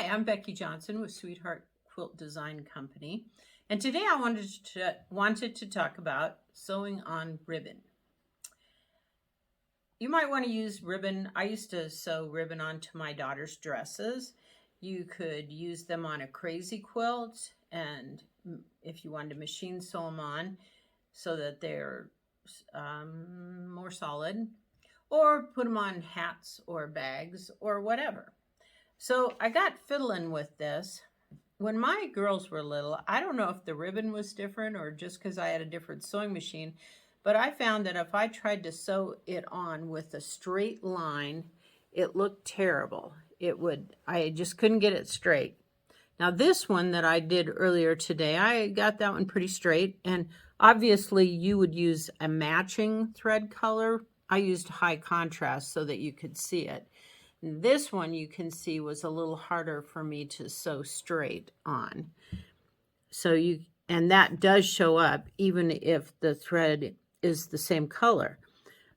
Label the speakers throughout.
Speaker 1: Hi, I'm Becky Johnson with Sweetheart Quilt Design Company, and today I wanted to talk about sewing on ribbon. You might want to use ribbon. I used to sew ribbon onto my daughter's dresses. You could use them on a crazy quilt, and if you wanted to machine sew them on so that they're more solid, or put them on hats or bags or whatever. So I got fiddling with this. When my girls were little, I don't know if the ribbon was different or just because I had a different sewing machine, but I found that if I tried to sew it on with a straight line, it looked terrible. I just couldn't get it straight. Now this one that I did earlier today, I got that one pretty straight, and obviously you would use a matching thread color. I used high contrast so that you could see it. This one you can see was a little harder for me to sew straight on. And that does show up even if the thread is the same color.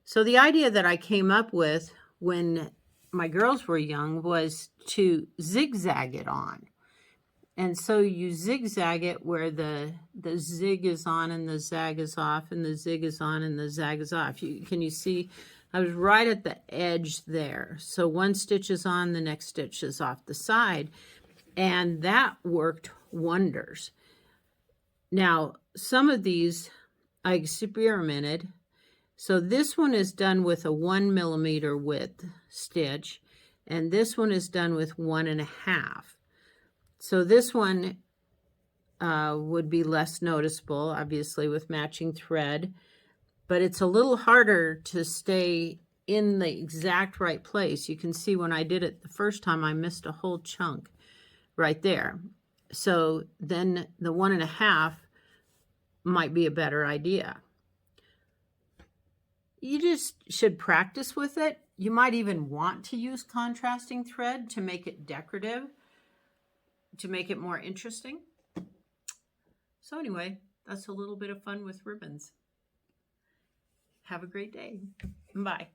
Speaker 1: So the idea that I came up with when my girls were young was to zigzag it on. And so you zigzag it where the zig is on and the zag is off, and the zig is on and the zag is off. Can you see? I was right at the edge there. So one stitch is on, the next stitch is off the side, and that worked wonders. Now, some of these I experimented. So this one is done with a 1 millimeter width stitch, and this one is done with 1.5. So this one would be less noticeable, obviously, with matching thread, but it's a little harder to stay in the exact right place. You can see when I did it the first time, I missed a whole chunk right there. So then the 1.5 might be a better idea. You just should practice with it. You might even want to use contrasting thread to make it decorative, to make it more interesting. So anyway, that's a little bit of fun with ribbons. Have a great day. Bye.